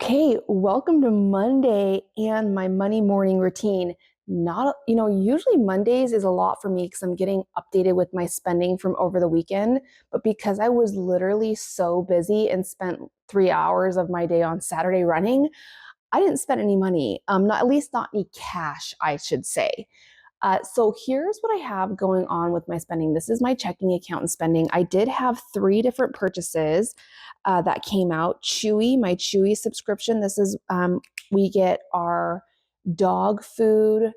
Okay, welcome to Monday and my money morning routine. Usually Mondays is a lot for me because I'm getting updated with my spending from over the weekend. But because I was literally so busy and spent 3 hours of my day on Saturday running, I didn't spend any money, not at least not any cash, I should say. So here's what I have going on with my spending. This is my checking account and spending. I did have 3 different purchases that came out. My Chewy subscription. This is, we get our dog food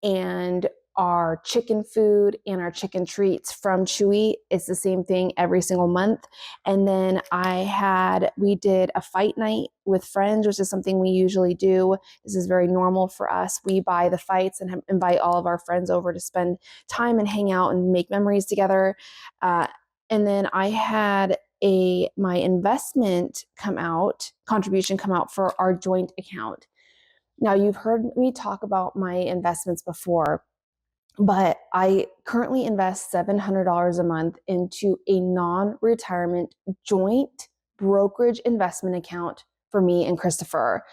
and our chicken food and our chicken treats from Chewy. It's the same thing every single month. And then we did a fight night with friends, which is something we usually do. This is very normal for us. We buy the fights and invite all of our friends over to spend time and hang out and make memories together. And then I had my investment contribution come out for our joint account. Now, you've heard me talk about my investments before, but I currently invest $700 a month into a non-retirement joint brokerage investment account for me and Christopher.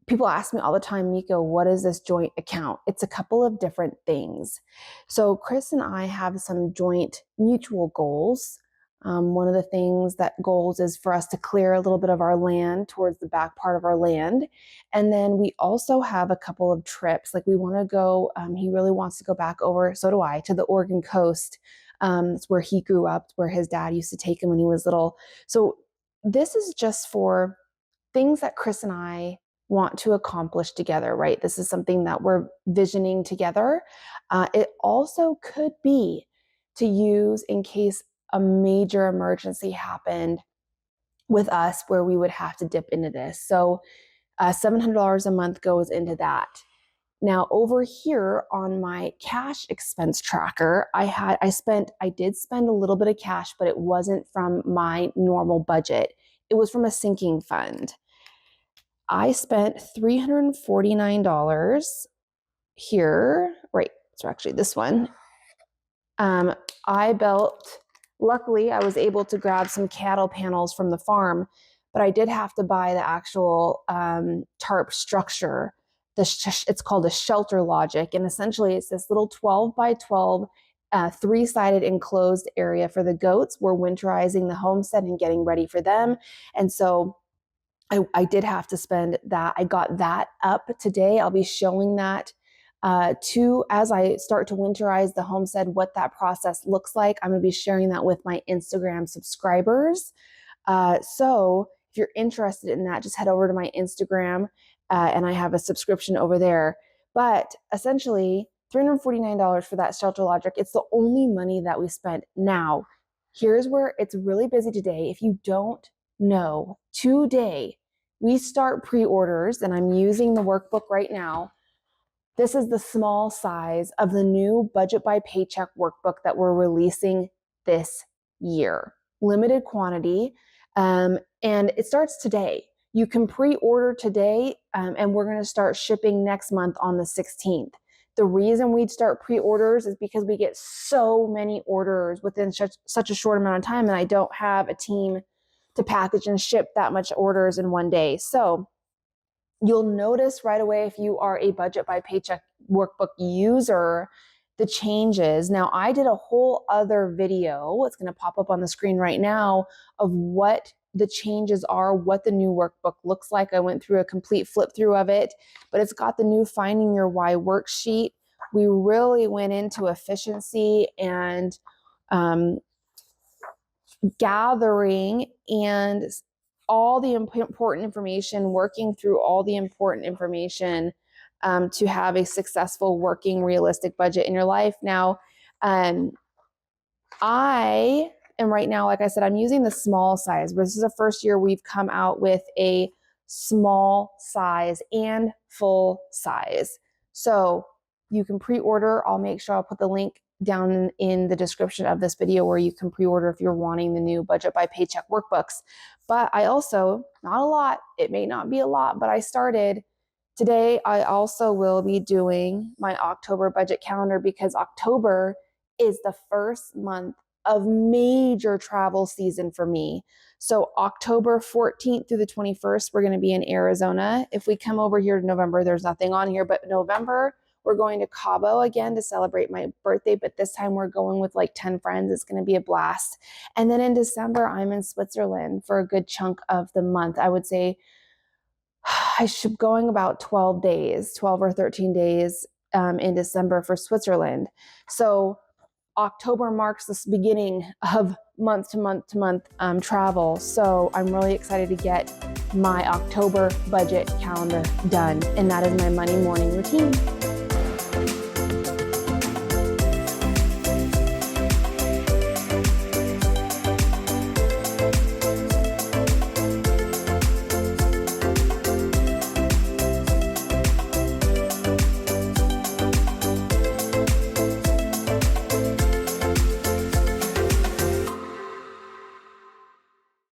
People ask me all the time, Miko, what is this joint account? It's a couple of different things. So Chris and I have some joint mutual goals. One of the goals is for us to clear a little bit of our land towards the back part of our land. And then we also have a couple of trips. Like we want to go, he really wants to go back over, so do I, to the Oregon coast. It's where he grew up, where his dad used to take him when he was little. So this is just for things that Chris and I want to accomplish together, right? This is something that we're visioning together. It also could be to use in case a major emergency happened with us where we would have to dip into this. So $700 a month goes into that. Now over here on my cash expense tracker, I did spend a little bit of cash, but it wasn't from my normal budget. It was from a sinking fund. I spent $349 here, right? So actually this one. Luckily, I was able to grab some cattle panels from the farm, but I did have to buy the actual tarp structure. It's called a shelter logic, and essentially it's this little 12 by 12 3-sided enclosed area for the goats. We're winterizing the homestead and getting ready for them. And so I did have to spend that. I got that up today. I'll be showing that as I start to winterize the homestead, what that process looks like. I'm going to be sharing that with my Instagram subscribers. So if you're interested in that, just head over to my Instagram and I have a subscription over there. But essentially, $349 for that shelter logic. It's the only money that we spent. Now, here's where it's really busy today. If you don't know, today we start pre-orders, and I'm using the workbook right now. This is the small size of the new Budget by Paycheck Workbook that we're releasing this year. Limited quantity, and it starts today. You can pre-order today, and we're going to start shipping next month on the 16th. The reason we'd start pre-orders is because we get so many orders within such a short amount of time, and I don't have a team to package and ship that much orders in one day. So you'll notice right away, if you are a Budget by Paycheck Workbook user, the changes. Now, I did a whole other video, it's going to pop up on the screen right now, of what the changes are, what the new workbook looks like. I went through a complete flip through of it, but it's got the new Finding Your Why worksheet. We really went into efficiency and gathering and all the important information, working through all the important information to have a successful, working, realistic budget in your life. Now, I am right now, like I said, I'm using the small size. This is the first year we've come out with a small size and full size. So you can pre-order. I'll make sure I'll put the link down in the description of this video where you can pre-order if you're wanting the new Budget by Paycheck workbooks. But I also, not a lot, it may not be a lot, but I started today. I also will be doing my October budget calendar because October is the first month of major travel season for me. So October 14th through the 21st, we're going to be in Arizona. If we come over here to November, there's nothing on here, but November, we're going to Cabo again to celebrate my birthday, but this time we're going with like 10 friends. It's going to be a blast. And then in December, I'm in Switzerland for a good chunk of the month. I would say I should going about 12 days, 12 or 13 days in December for Switzerland. So October marks this beginning of month to month travel. So I'm really excited to get my October budget calendar done. And that is my money morning routine.